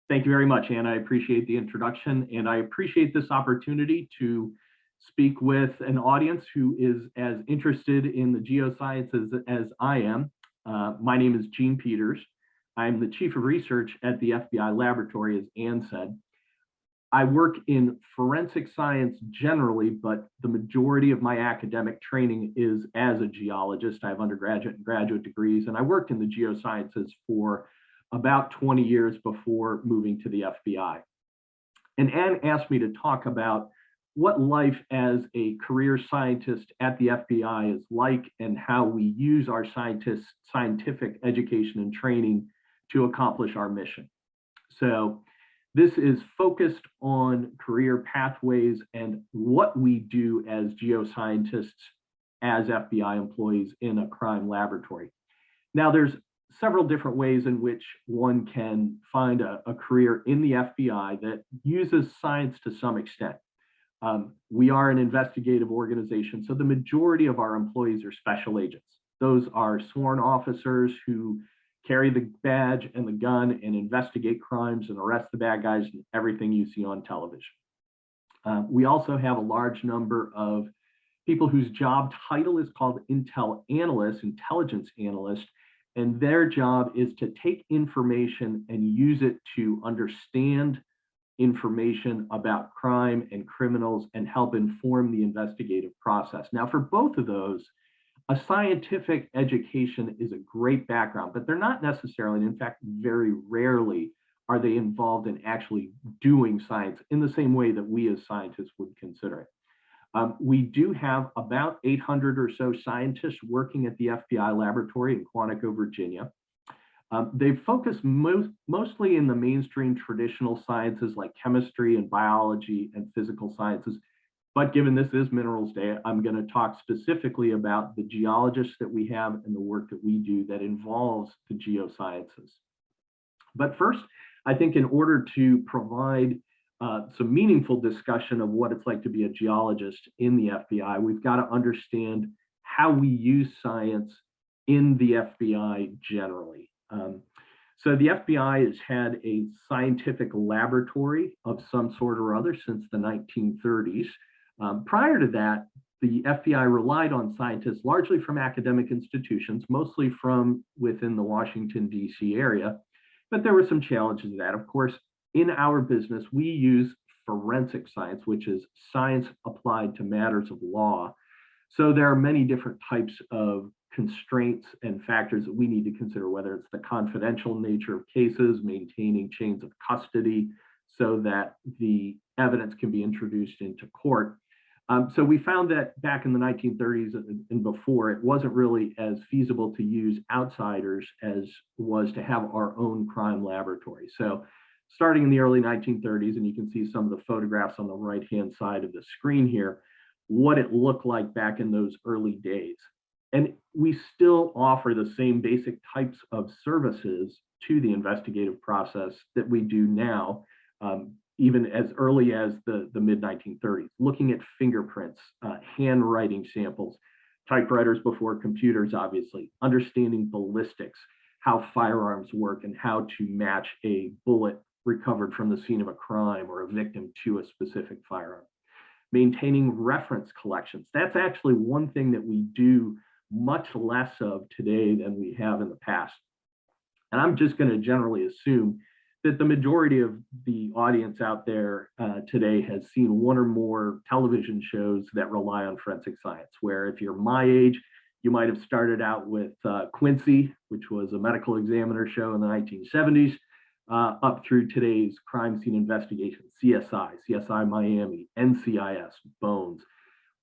Thank you very much, Anna. I appreciate the introduction, and I appreciate this opportunity to speak with an audience who is as interested in the geosciences as I am. My name is Gene Peters. I'm the Chief of Research at the FBI laboratory, as Ann said. I work in forensic science generally, but the majority of my academic training is as a geologist. I have undergraduate and graduate degrees, and I worked in the geosciences for about 20 years before moving to the FBI. And Ann asked me to talk about what life as a career scientist at the FBI is like and how we use our scientific education and training to accomplish our mission. So this is focused on career pathways and what we do as geoscientists, as FBI employees in a crime laboratory. Now, there's several different ways in which one can find a career in the FBI that uses science to some extent. We are an investigative organization, so the majority of our employees are special agents. Those are sworn officers who carry the badge and the gun and investigate crimes and arrest the bad guys and everything you see on television. We also have a large number of people whose job title is called intelligence analyst, and their job is to take information and use it to understand information about crime and criminals and help inform the investigative process. Now, for both of those, a scientific education is a great background, but they're not necessarily, and in fact, very rarely are they involved in actually doing science in the same way that we as scientists would consider it. We do have about 800 or so scientists working at the FBI laboratory in Quantico, Virginia. They focus mostly in the mainstream traditional sciences like chemistry and biology and physical sciences. But given this is Minerals Day, I'm going to talk specifically about the geologists that we have and the work that we do that involves the geosciences. But first, I think in order to provide some meaningful discussion of what it's like to be a geologist in the FBI, we've got to understand how we use science in the FBI generally. So the FBI has had a scientific laboratory of some sort or other since the 1930s. Prior to that, the FBI relied on scientists largely from academic institutions, mostly from within the Washington, D.C. area, but there were some challenges to that. Of course, in our business, we use forensic science, which is science applied to matters of law. So there are many different types of constraints and factors that we need to consider, whether it's the confidential nature of cases, maintaining chains of custody so that the evidence can be introduced into court. So we found that back in the 1930s and before, it wasn't really as feasible to use outsiders as was to have our own crime laboratory. So starting in the early 1930s, and you can see some of the photographs on the right-hand side of the screen here, what it looked like back in those early days. And we still offer the same basic types of services to the investigative process that we do now, even as early as the mid-1930s, looking at fingerprints, handwriting samples, typewriters before computers, obviously, understanding ballistics, how firearms work, and how to match a bullet recovered from the scene of a crime or a victim to a specific firearm. Maintaining reference collections. That's actually one thing that we do much less of today than we have in the past. And I'm just going to generally assume that the majority of the audience out there today has seen one or more television shows that rely on forensic science, where if you're my age, you might have started out with Quincy, which was a medical examiner show in the 1970s, up through today's crime scene investigation, CSI Miami, NCIS, Bones.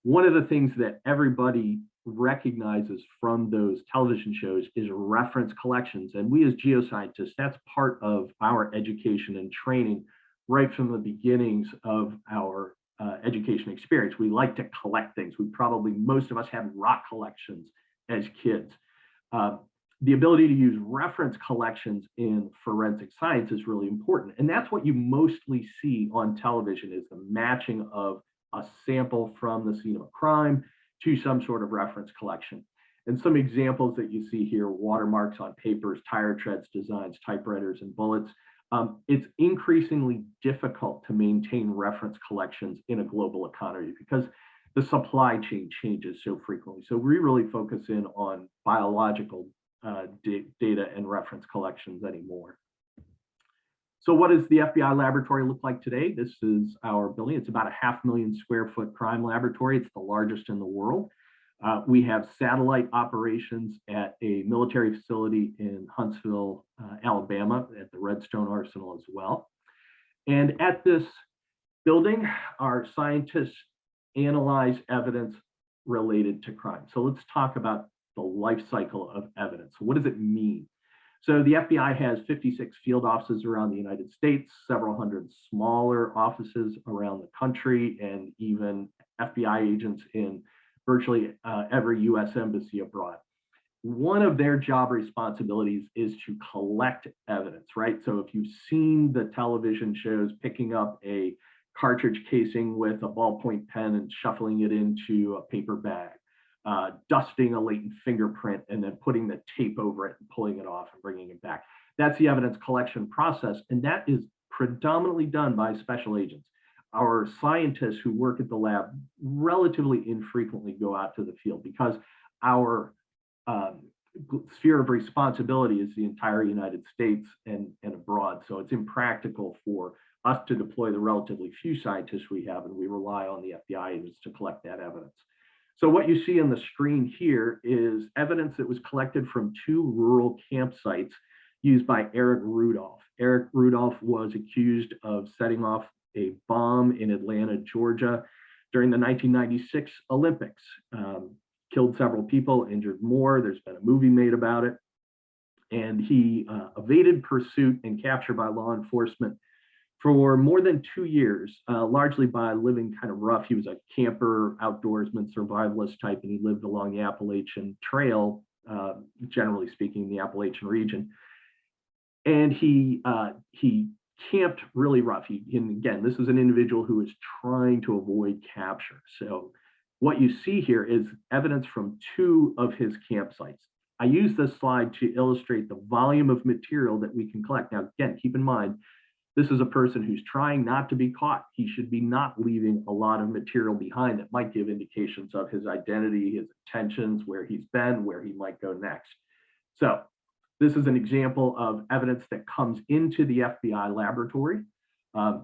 One of the things that everybody recognizes from those television shows is reference collections. And we as geoscientists, that's part of our education and training right from the beginnings of our education experience. We like to collect things. Most of us had rock collections as kids. The ability to use reference collections in forensic science is really important. And that's what you mostly see on television, is the matching of a sample from the scene of a crime to some sort of reference collection. And some examples that you see here: watermarks on papers, tire treads, designs, typewriters, and bullets. It's increasingly difficult to maintain reference collections in a global economy because the supply chain changes so frequently. So we really focus in on biological data and reference collections anymore. So what does the FBI laboratory look like today? This is our building. It's about a 500,000 square foot crime laboratory. It's the largest in the world. We have satellite operations at a military facility in Huntsville, Alabama, at the Redstone Arsenal as well. And at this building, our scientists analyze evidence related to crime. So let's talk about the life cycle of evidence. So what does it mean? So the FBI has 56 field offices around the United States, several hundred smaller offices around the country, and even FBI agents in virtually every US embassy abroad. One of their job responsibilities is to collect evidence, right? So if you've seen the television shows picking up a cartridge casing with a ballpoint pen and shuffling it into a paper bag, dusting a latent fingerprint and then putting the tape over it and pulling it off and bringing it back. That's the evidence collection process, and that is predominantly done by special agents. Our scientists who work at the lab relatively infrequently go out to the field because our sphere of responsibility is the entire United States and abroad. So it's impractical for us to deploy the relatively few scientists we have, and we rely on the FBI agents to collect that evidence. So what you see on the screen here is evidence that was collected from 2 rural campsites used by Eric Rudolph. Eric Rudolph was accused of setting off a bomb in Atlanta, Georgia during the 1996 Olympics. Killed several people, injured more. There's been a movie made about it. And he evaded pursuit and capture by law enforcement for more than 2 years, largely by living kind of rough. He was a camper, outdoorsman, survivalist type, and he lived along the Appalachian Trail, generally speaking, the Appalachian region. And he camped really rough. And again, this is an individual who is trying to avoid capture. So what you see here is evidence from 2 of his campsites. I use this slide to illustrate the volume of material that we can collect. Now, again, keep in mind, this is a person who's trying not to be caught. He should be not leaving a lot of material behind that might give indications of his identity, his intentions, where he's been, where he might go next. So this is an example of evidence that comes into the FBI laboratory.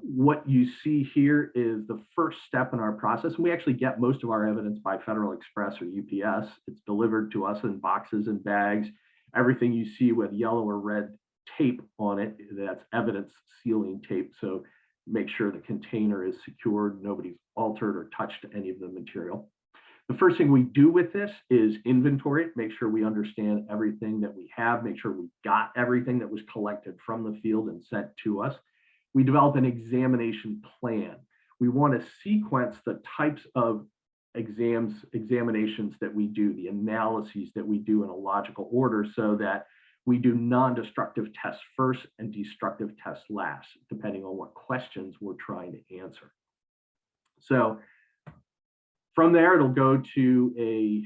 What you see here is the first step in our process. And we actually get most of our evidence by Federal Express or UPS. It's delivered to us in boxes and bags. Everything you see with yellow or red tape on it, that's evidence sealing tape. So make sure the container is secured, nobody's altered or touched any of the material. The first thing we do with this is inventory it, make sure we understand everything that we have, make sure we got everything that was collected from the field and sent to us. We develop an examination plan. We want to sequence the types of examinations that we do, the analyses that we do in a logical order so that we do non-destructive tests first and destructive tests last, depending on what questions we're trying to answer. So from there, it'll go to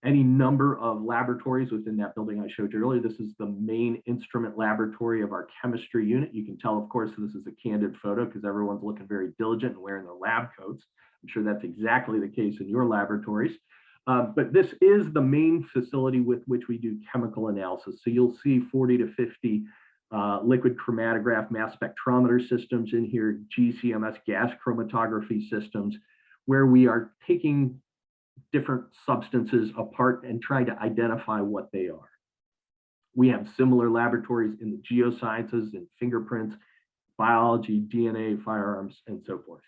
any number of laboratories within that building I showed you earlier. This is the main instrument laboratory of our chemistry unit. You can tell, of course, this is a candid photo because everyone's looking very diligent and wearing their lab coats. I'm sure that's exactly the case in your laboratories. But this is the main facility with which we do chemical analysis. So you'll see 40 to 50 liquid chromatograph mass spectrometer systems in here, GCMS gas chromatography systems, where we are taking different substances apart and trying to identify what they are. We have similar laboratories in the geosciences and fingerprints, biology, DNA, firearms, and so forth.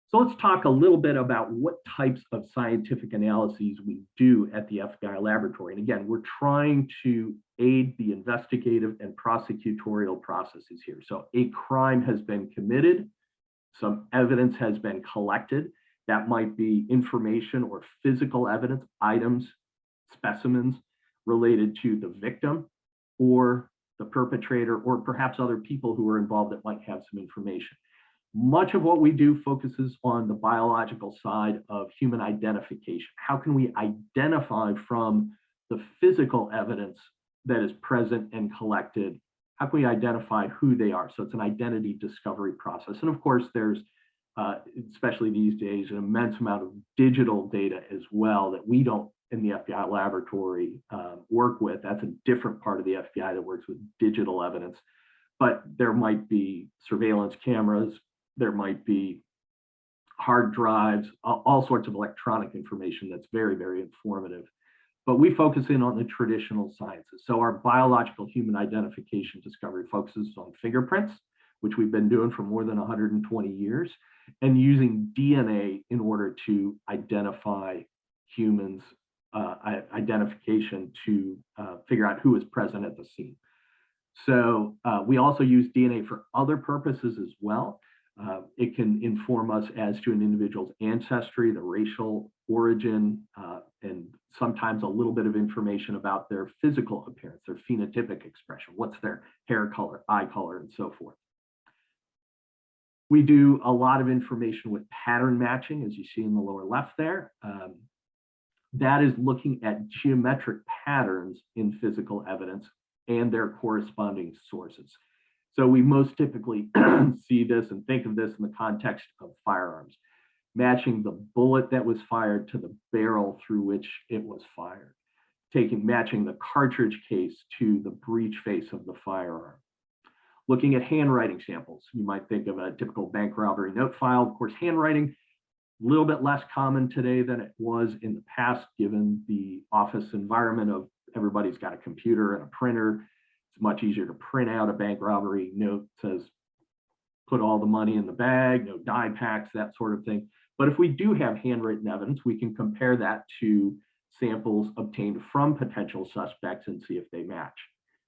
So let's talk a little bit about what types of scientific analyses we do at the FBI laboratory. And again, we're trying to aid the investigative and prosecutorial processes here. So a crime has been committed, some evidence has been collected. That might be information or physical evidence, items, specimens related to the victim or the perpetrator, or perhaps other people who are involved that might have some information. Much of what we do focuses on the biological side of human identification. How can we identify from the physical evidence that is present and collected how can we identify who they are? So it's an identity discovery process. And of course, there's, especially these days, an immense amount of digital data as well that we don't in the FBI laboratory work with. That's a different part of the FBI that works with digital evidence. But there might be surveillance cameras, there might be hard drives, all sorts of electronic information that's very, very informative. But we focus in on the traditional sciences. So our biological human identification discovery focuses on fingerprints, which we've been doing for more than 120 years, and using DNA in order to identify humans, identification to figure out who is present at the scene. So we also use DNA for other purposes as well. It can inform us as to an individual's ancestry, the racial origin, and sometimes a little bit of information about their physical appearance, their phenotypic expression, what's their hair color, eye color, and so forth. We do a lot of information with pattern matching, as you see in the lower left there. That is looking at geometric patterns in physical evidence and their corresponding sources. So we most typically see this and think of this in the context of firearms, matching the bullet that was fired to the barrel through which it was fired, matching the cartridge case to the breech face of the firearm. Looking at handwriting samples, you might think of a typical bank robbery note file. Of course, handwriting, a little bit less common today than it was in the past, given the office environment of everybody's got a computer and a printer. It's much easier to print out a bank robbery note that says, put all the money in the bag, no die packs, that sort of thing. But if we do have handwritten evidence, we can compare that to samples obtained from potential suspects and see if they match.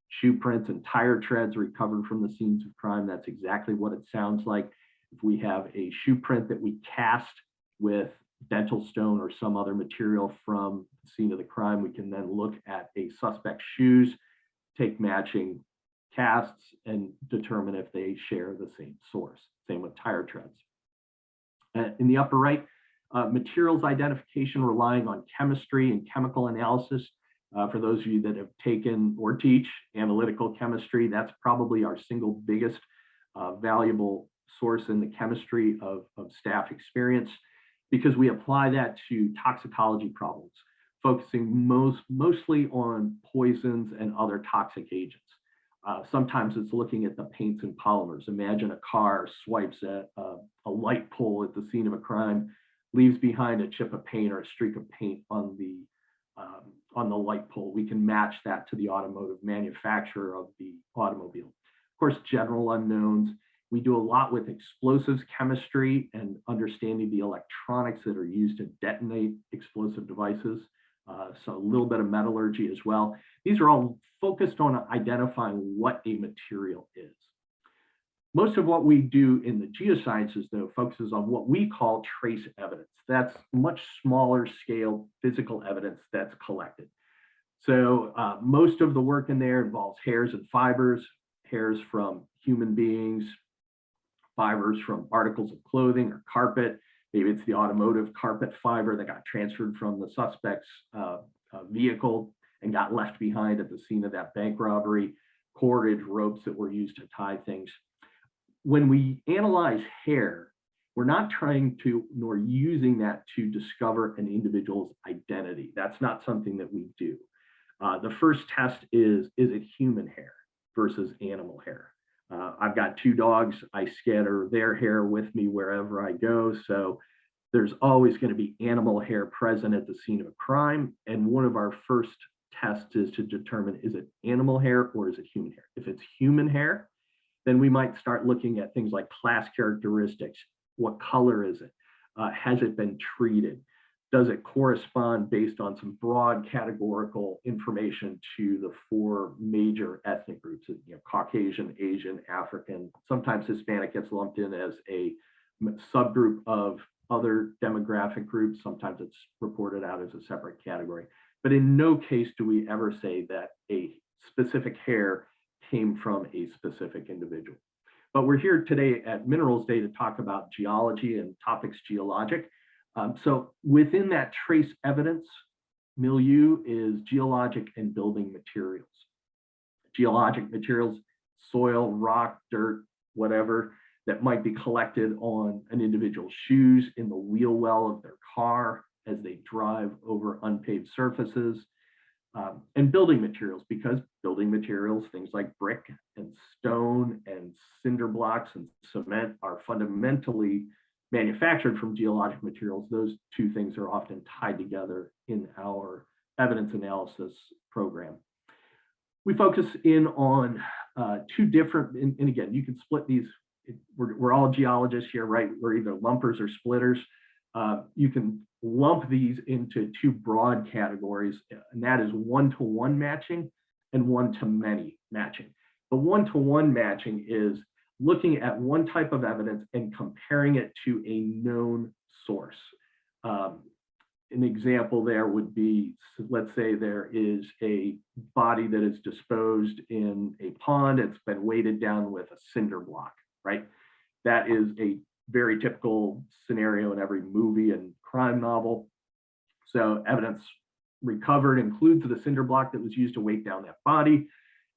Shoe prints and tire treads recovered from the scenes of crime, that's exactly what it sounds like. If we have a shoe print that we cast with dental stone or some other material from the scene of the crime, we can then look at a suspect's shoes, take matching casts, and determine if they share the same source. Same with tire treads. In the upper right, materials identification relying on chemistry and chemical analysis. For those of you that have taken or teach analytical chemistry, that's probably our single biggest valuable source in the chemistry of staff experience, because we apply that to toxicology problems, focusing mostly on poisons and other toxic agents. Sometimes it's looking at the paints and polymers. Imagine a car swipes at a light pole at the scene of a crime, leaves behind a chip of paint or a streak of paint on the light pole. We can match that to the automotive manufacturer of the automobile. Of course, general unknowns. We do a lot with explosives chemistry and understanding the electronics that are used to detonate explosive devices. So a little bit of metallurgy as well. These are all focused on identifying what a material is. Most of what we do in the geosciences, though, focuses on what we call trace evidence. That's much smaller scale physical evidence that's collected. So most of the work in there involves hairs and fibers, hairs from human beings, fibers from articles of clothing or carpet. Maybe it's the automotive carpet fiber that got transferred from the suspect's vehicle and got left behind at the scene of that bank robbery, cordage, ropes that were used to tie things. When we analyze hair, we're not trying to, nor using that to discover an individual's identity. That's not something that we do. The first test is it human hair versus animal hair? I've got two dogs. I scatter their hair with me wherever I go. So there's always going to be animal hair present at the scene of a crime. And one of our first tests is to determine, is it animal hair or is it human hair? If it's human hair, then we might start looking at things like class characteristics. What color is it? Has it been treated? Does it correspond based on some broad categorical information to the four major ethnic groups, Caucasian, Asian, African, sometimes Hispanic gets lumped in as a subgroup of other demographic groups. Sometimes it's reported out as a separate category. But in no case do we ever say that a specific hair came from a specific individual. But we're here today at Minerals Day to talk about geology and topics geologic. So within that trace evidence milieu is geologic and building materials. Geologic materials soil, rock, dirt, whatever, that might be collected on an individual's shoes, in the wheel well of their car as they drive over unpaved surfaces, and building materials, because building materials, things like brick and stone and cinder blocks and cement, are fundamentally manufactured from geologic materials. Those two things are often tied together in our evidence analysis program. We focus in on two different, and again, you can split these. We're all geologists here, right? We're either lumpers or splitters. You can lump these into two broad categories, and that is one-to-one matching and one-to-many matching. The one-to-one matching is looking at one type of evidence and comparing it to a known source. An example there would be, let's say there is a body that is disposed in a pond. It's been weighted down with a cinder block, right? That is a very typical scenario in every movie and crime novel. So evidence recovered includes the cinder block that was used to weight down that body.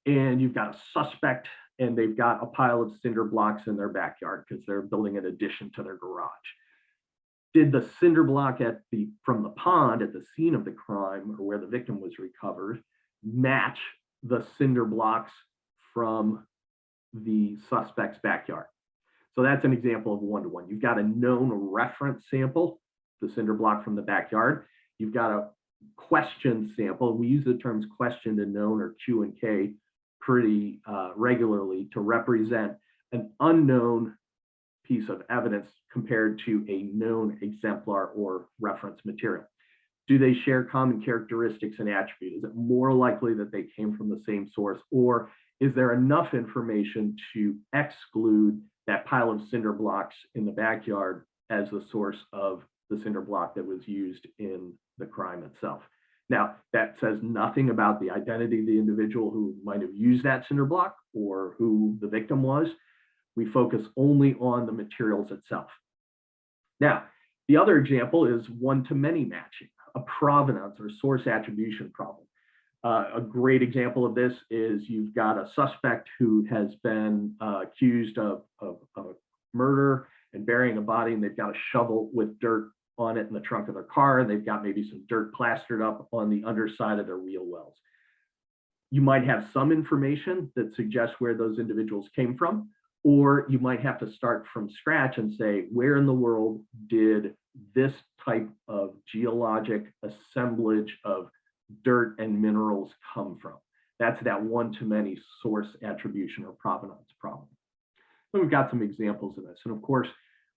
And you've got a suspect, and they've got a pile of cinder blocks in their backyard because they're building an addition to their garage. Did the cinder block from the pond at the scene of the crime, or where the victim was recovered, match the cinder blocks from the suspect's backyard? So that's an example of one-to-one. You've got a known reference sample, the cinder block from the backyard. You've got a question sample. We use the terms question and known, or Q and K, pretty regularly to represent an unknown piece of evidence compared to a known exemplar or reference material. Do they share common characteristics and attributes? Is it more likely that they came from the same source, or is there enough information to exclude that pile of cinder blocks in the backyard as the source of the cinder block that was used in the crime itself? Now, that says nothing about the identity of the individual who might have used that cinder block or who the victim was. We focus only on the materials itself. Now, the other example is one-to-many matching, a provenance or source attribution problem. A great example of this is you've got a suspect who has been accused of murder and burying a body, and they've got a shovel with dirt on it in the trunk of their car, and they've got maybe some dirt plastered up on the underside of their wheel wells. You might have some information that suggests where those individuals came from, or you might have to start from scratch and say, where in the world did this type of geologic assemblage of dirt and minerals come from? That's that one-to-many source attribution or provenance problem. So we've got some examples of this. And of course,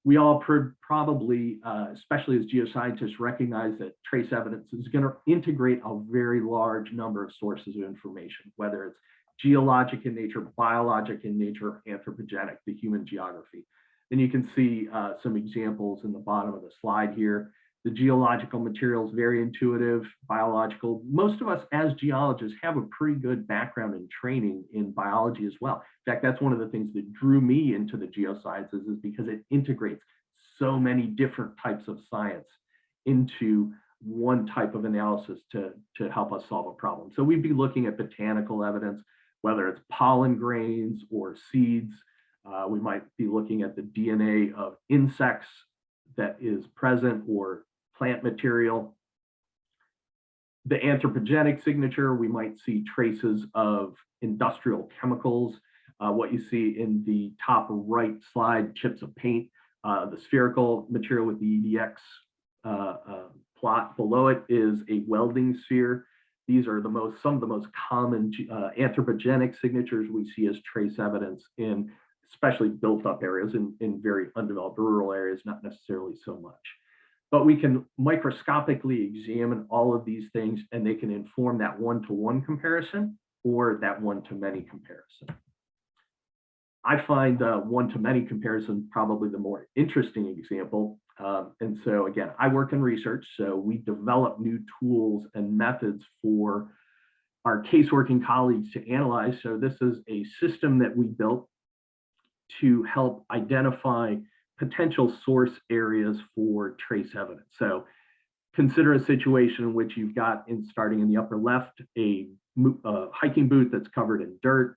we all probably, especially as geoscientists, recognize that trace evidence is going to integrate a very large number of sources of information, whether it's geologic in nature, biologic in nature, anthropogenic, the human geography. And you can see some examples in the bottom of the slide here. The geological materials, very intuitive, biological. Most of us as geologists have a pretty good background and training in biology as well. In fact, that's one of the things that drew me into the geosciences, is because it integrates so many different types of science into one type of analysis to help us solve a problem. So we'd be looking at botanical evidence, whether it's pollen grains or seeds. We might be looking at the DNA of insects that is present, or plant material. The anthropogenic signature, we might see traces of industrial chemicals. What you see in the top right slide, chips of paint, the spherical material with the EDX plot below it is a welding sphere. These are some of the most common anthropogenic signatures we see as trace evidence in especially built up areas, in very undeveloped rural areas, not necessarily so much. But we can microscopically examine all of these things, and they can inform that one-to-one comparison or that one-to-many comparison. I find the one-to-many comparison probably the more interesting example. And so again, I work in research, so we develop new tools and methods for our caseworking colleagues to analyze. So this is a system that we built to help identify potential source areas for trace evidence. So consider a situation in which you've got, starting in the upper left, a hiking boot that's covered in dirt.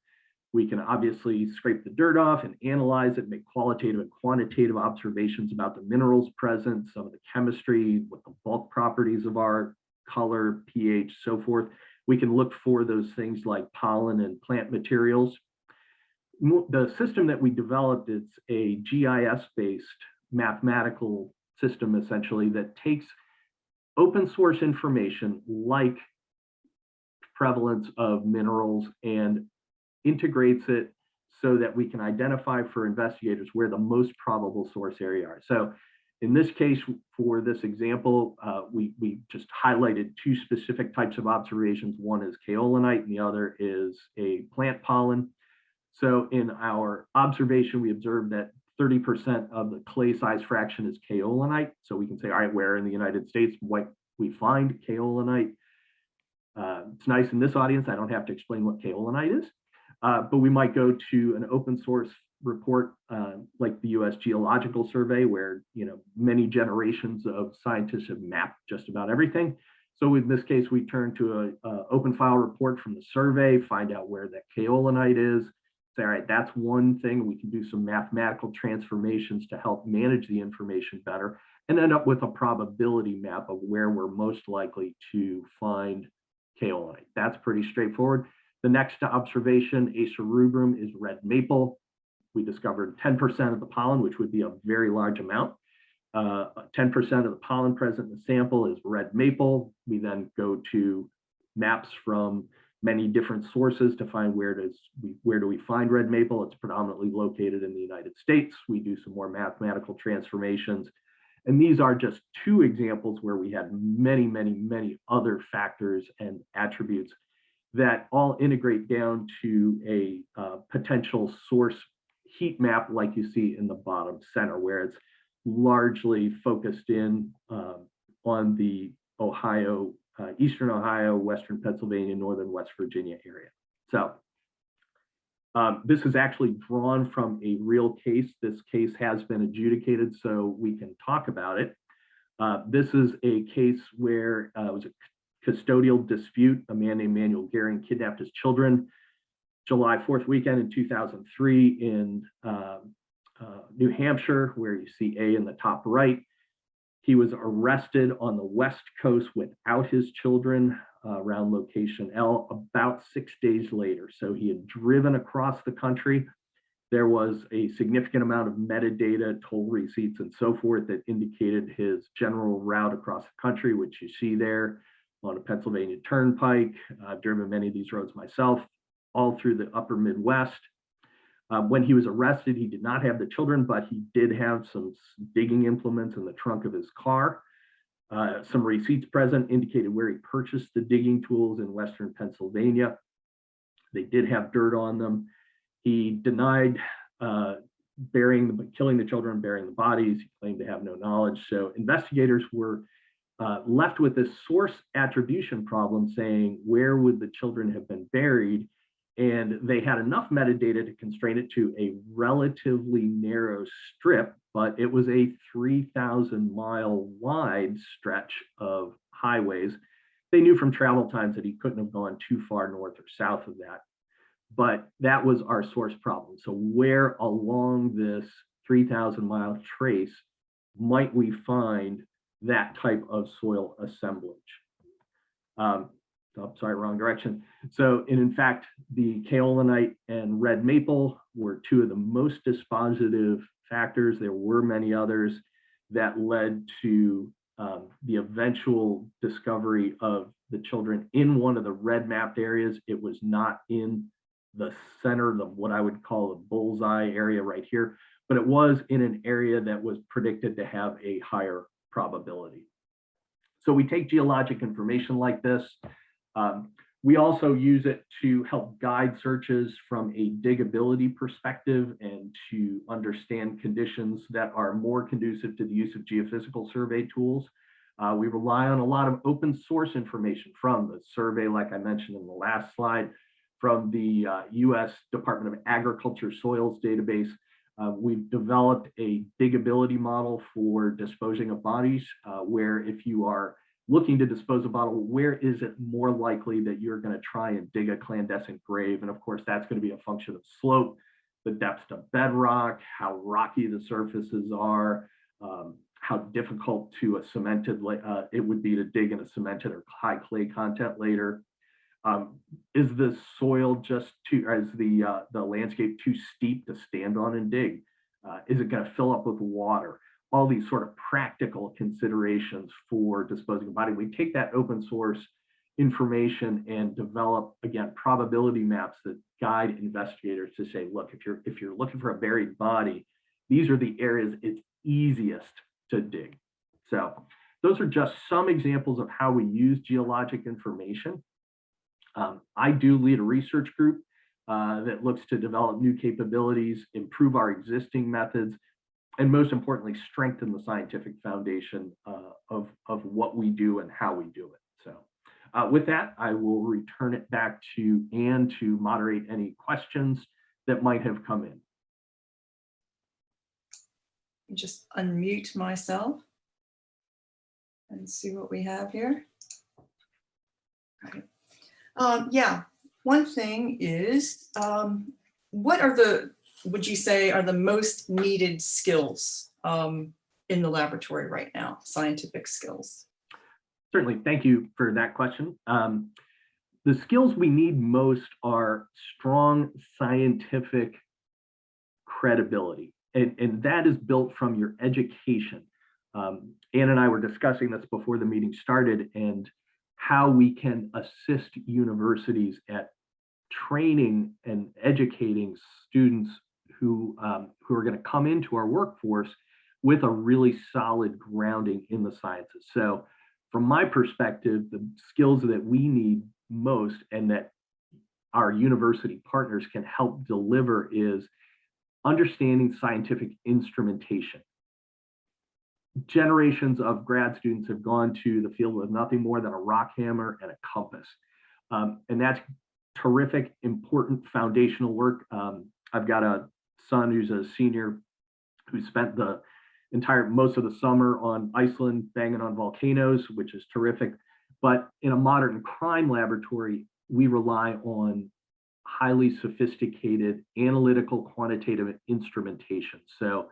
We can obviously scrape the dirt off and analyze it, make qualitative and quantitative observations about the minerals present, some of the chemistry, what the bulk properties of our color, pH, so forth. We can look for those things like pollen and plant materials. The system that we developed, it's a GIS-based mathematical system, essentially, that takes open source information like prevalence of minerals and integrates it so that we can identify for investigators where the most probable source area are. So in this case, for this example, we just highlighted two specific types of observations. One is kaolinite and the other is a plant pollen. So in our observation, we observed that 30% of the clay size fraction is kaolinite. So we can say, all right, where in the United States might we find kaolinite? It's nice in this audience, I don't have to explain what kaolinite is, but we might go to an open source report like the US Geological Survey, where many generations of scientists have mapped just about everything. So in this case, we turn to an open file report from the survey, find out where that kaolinite is, say, all right, that's one thing. We can do some mathematical transformations to help manage the information better and end up with a probability map of where we're most likely to find kaolinite. That's pretty straightforward. The next observation, Acer rubrum, is red maple. We discovered 10% of the pollen, which would be a very large amount. 10% of the pollen present in the sample is red maple. We then go to maps from many different sources to find where do we find red maple. It's predominantly located in the United States. We do some more mathematical transformations. And these are just two examples where we had many, many, many other factors and attributes that all integrate down to a potential source heat map like you see in the bottom center, where it's largely focused in on the Ohio, Eastern Ohio, Western Pennsylvania, Northern West Virginia area. So this is actually drawn from a real case. This case has been adjudicated, so we can talk about it. This is a case where it was a custodial dispute. A man named Manuel Gehring kidnapped his children July 4th weekend in 2003 in New Hampshire, where you see A in the top right. He was arrested on the West Coast without his children around location L about 6 days later. So he had driven across the country. There was a significant amount of metadata, toll receipts, and so forth that indicated his general route across the country, which you see there on a Pennsylvania Turnpike. I've driven many of these roads myself, all through the upper Midwest. When he was arrested, he did not have the children, but he did have some digging implements in the trunk of his car. Some receipts present indicated where he purchased the digging tools in Western Pennsylvania. They did have dirt on them. He denied killing the children, burying the bodies. He claimed to have no knowledge. So investigators were left with this source attribution problem, saying, where would the children have been buried? And they had enough metadata to constrain it to a relatively narrow strip, but it was a 3,000-mile wide stretch of highways. They knew from travel times that he couldn't have gone too far north or south of that, but that was our source problem. So where along this 3,000-mile trace might we find that type of soil assemblage? Oh, sorry, wrong direction. So, and in fact, the kaolinite and red maple were two of the most dispositive factors. There were many others that led to the eventual discovery of the children in one of the red mapped areas. It was not in the center of what I would call a bullseye area right here, but it was in an area that was predicted to have a higher probability. So we take geologic information like this. We also use it to help guide searches from a diggability perspective and to understand conditions that are more conducive to the use of geophysical survey tools. We rely on a lot of open source information from the survey, like I mentioned in the last slide, from the US Department of Agriculture Soils Database. We've developed a diggability model for disposing of bodies, where if you are looking to dispose of bottle, where is it more likely that you're going to try and dig a clandestine grave? And of course, that's going to be a function of slope, the depth of bedrock, how rocky the surfaces are, how difficult to a cemented it would be to dig in a cemented or high clay content later. Is the soil just too, is the landscape too steep to stand on and dig? Is it going to fill up with water? All these sort of practical considerations for disposing of body. We take that open source information and develop, again, probability maps that guide investigators to say, look, if you're looking for a buried body, these are the areas it's easiest to dig. So those are just some examples of how we use geologic information. I do lead a research group that looks to develop new capabilities, improve our existing methods, and most importantly, strengthen the scientific foundation of what we do and how we do it. So with that, I will return it back to Anne to moderate any questions that might have come in. Just unmute myself and see what we have here. Right. Yeah, one thing is, what are the, would you say, are the most needed skills in the laboratory right now, scientific skills? Certainly, thank you for that question. The skills we need most are strong scientific credibility, and that is built from your education. Anne and I were discussing this before the meeting started, and how we can assist universities at training and educating students who are going to come into our workforce with a really solid grounding in the sciences. So from my perspective, the skills that we need most and that our university partners can help deliver is understanding scientific instrumentation. Generations of grad students have gone to the field with nothing more than a rock hammer and a compass. And that's terrific, important foundational work. I've got a son who's a senior who spent the most of the summer on Iceland banging on volcanoes, which is terrific. But in a modern crime laboratory, we rely on highly sophisticated analytical quantitative instrumentation. So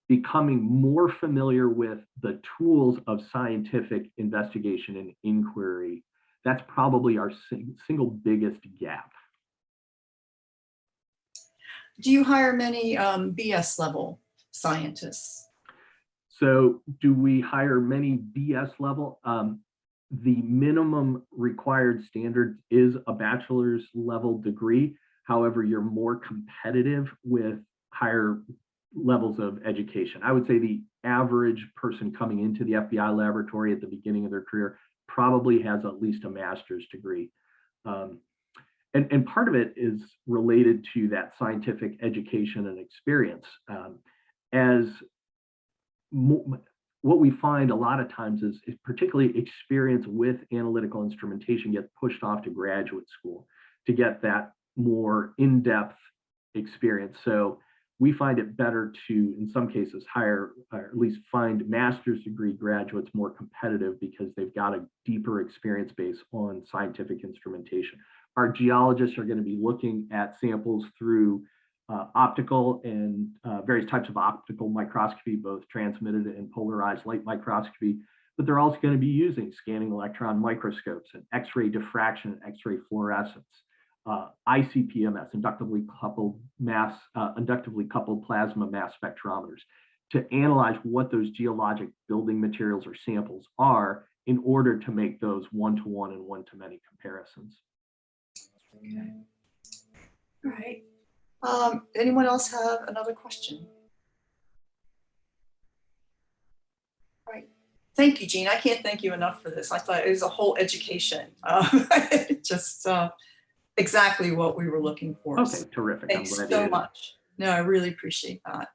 becoming more familiar with the tools of scientific investigation and inquiry, that's probably our single biggest gap. Do you hire many BS level scientists? So do we hire many BS level? The minimum required standard is a bachelor's level degree. However, you're more competitive with higher levels of education. I would say the average person coming into the FBI laboratory at the beginning of their career probably has at least a master's degree. And part of it is related to that scientific education and experience. What we find a lot of times is particularly experience with analytical instrumentation gets pushed off to graduate school to get that more in-depth experience. So we find it better to, in some cases, hire, or at least find master's degree graduates more competitive because they've got a deeper experience base on scientific instrumentation. Our geologists are going to be looking at samples through optical and various types of optical microscopy, both transmitted and polarized light microscopy, but they're also going to be using scanning electron microscopes and X-ray diffraction and X-ray fluorescence. ICP-MS, inductively coupled plasma mass spectrometers, to analyze what those geologic building materials or samples are in order to make those one-to-one and one-to-many comparisons. Okay. All right. Anyone else have another question? All right. Thank you, Jean. I can't thank you enough for this. I thought it was a whole education. Just exactly what we were looking for. Okay, terrific. Thanks so much. No, I really appreciate that.